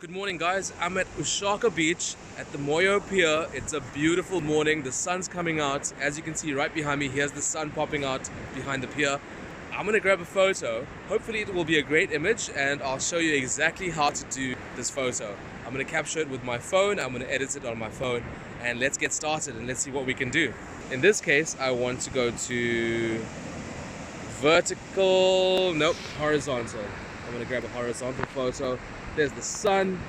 Good morning, guys. I'm at Ushaka Beach at the Moyo Pier. It's a beautiful morning. The sun's coming out. As you can see right behind me, here's the sun popping out behind the pier. I'm gonna grab a photo. Hopefully it will be a great image and I'll show you exactly how to do this photo. I'm gonna capture it with my phone. I'm gonna edit it on my phone and let's get started and let's see what we can do. In this case, I want to go to horizontal. I'm gonna grab a horizontal photo. There's the sun.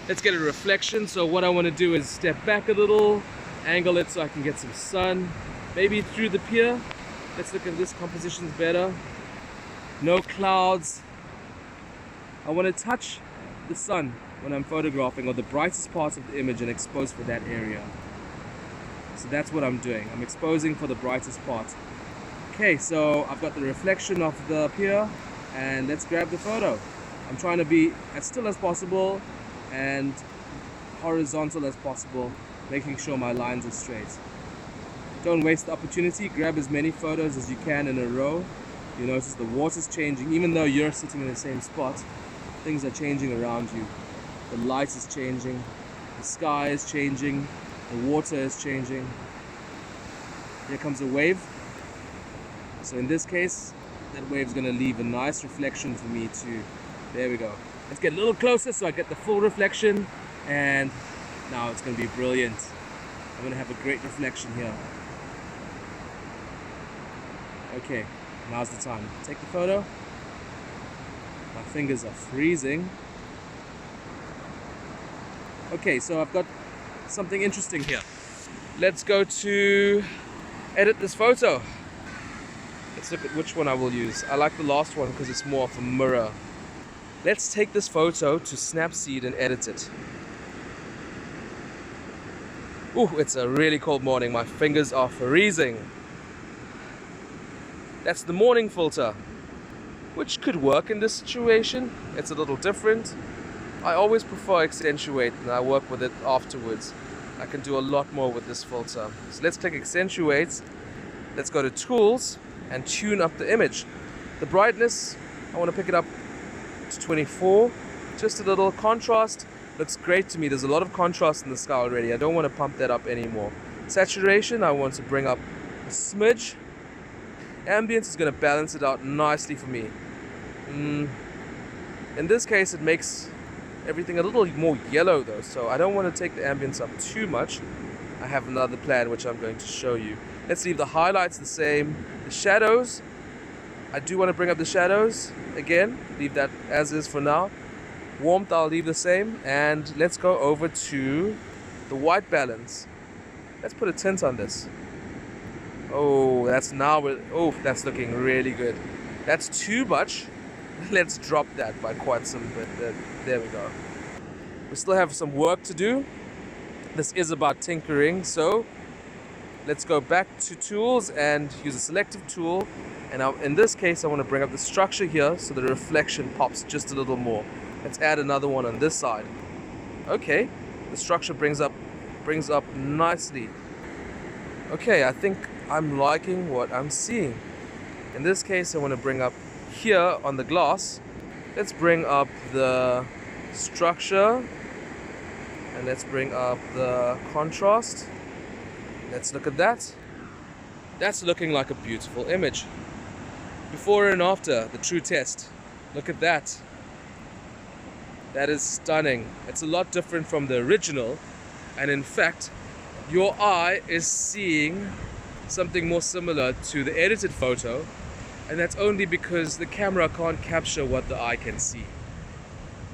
Let's get a reflection. So what I want to do is step back a little, angle it so I can get some sun, maybe through the pier. Let's look at this, composition's better. No clouds. I want to touch the sun when I'm photographing, or the brightest parts of the image, and expose for that area. So that's what I'm doing. I'm exposing for the brightest part. Okay, so I've got the reflection of the pier and let's grab the photo. I'm trying to be as still as possible and horizontal as possible, making sure my lines are straight. Don't waste the opportunity. Grab as many photos as you can in a row. You notice the water's changing. Even though you're sitting in the same spot, things are changing around you. The light is changing, the sky is changing, the water is changing. Here comes a wave. So in this case, that wave's going to leave a nice reflection for me too. There we go. Let's get a little closer so I get the full reflection, and now it's going to be brilliant. I'm going to have a great reflection here. Okay, now's the time. Take the photo. My fingers are freezing. Okay, so I've got something interesting here. Let's go to edit this photo. Let's look at which one I will use. I like the last one because it's more of a mirror. Let's take this photo to Snapseed and edit it. Ooh, it's a really cold morning. My fingers are freezing. That's the morning filter, which could work in this situation. It's a little different. I always prefer accentuate and I work with it afterwards. I can do a lot more with this filter. So let's click accentuate. Let's go to tools and tune up the image. The brightness, I want to pick it up to 24. Just a little contrast. Looks great to me. There's a lot of contrast in the sky already. I don't want to pump that up anymore. Saturation, I want to bring up a smidge. Ambience is going to balance it out nicely for me. In this case, it makes everything a little more yellow though, so I don't want to take the ambience up too much. I have another plan which I'm going to show you. Let's leave the highlights the same. The shadows, I do want to bring up the shadows again. Leave that as is for now. Warmth I'll leave the same, and let's go over to the white balance. Let's put a tint on this. Oh, that's that's looking really good. That's too much. Let's drop that by quite some bit. There we go. We still have some work to do. This is about tinkering, so let's go back to tools and use a selective tool. And now in this case, I want to bring up the structure here so the reflection pops just a little more. Let's add another one on this side. Okay, the structure brings up nicely. Okay, I think I'm liking what I'm seeing. In this case, I want to bring up here on the glass. Let's bring up the structure and let's bring up the contrast. Let's look at that. That's looking like a beautiful image. Before and after, the true test. Look at that. That is stunning. It's a lot different from the original, and in fact, your eye is seeing something more similar to the edited photo, and that's only because the camera can't capture what the eye can see.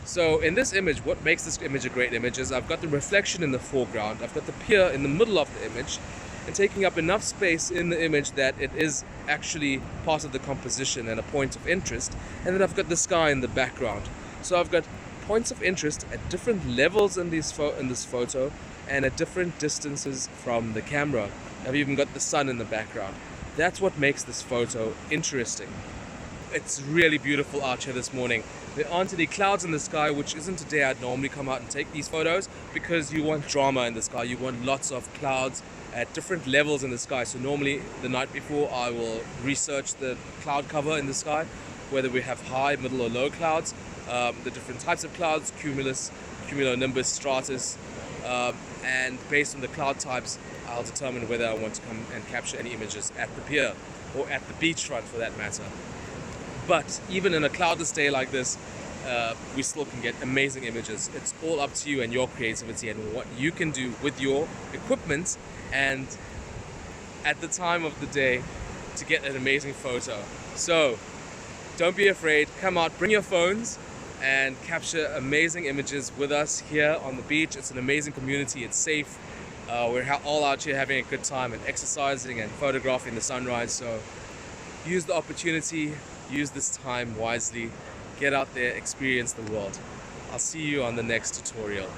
So in this image, what makes this image a great image is I've got the reflection in the foreground, I've got the pier in the middle of the image, and taking up enough space in the image that it is actually part of the composition and a point of interest. And then I've got the sky in the background. So I've got points of interest at different levels in this photo and at different distances from the camera. I've even got the sun in the background. That's what makes this photo interesting. It's really beautiful out here this morning. There aren't any clouds in the sky, which isn't a day I'd normally come out and take these photos, because you want drama in the sky. You want lots of clouds at different levels in the sky. So normally the night before I will research the cloud cover in the sky, whether we have high, middle or low clouds. the different types of clouds, cumulus, cumulonimbus, stratus, and based on the cloud types, I'll determine whether I want to come and capture any images at the pier or at the beachfront for that matter. But even in a cloudless day like this, we still can get amazing images. It's all up to you and your creativity and what you can do with your equipment and at the time of the day to get an amazing photo. So don't be afraid, come out, bring your phones and capture amazing images with us here on the beach. It's an amazing community, it's safe. We're all out here having a good time and exercising and photographing the sunrise. So use the opportunity, use this time wisely, get out there, experience the world. I'll see you on the next tutorial.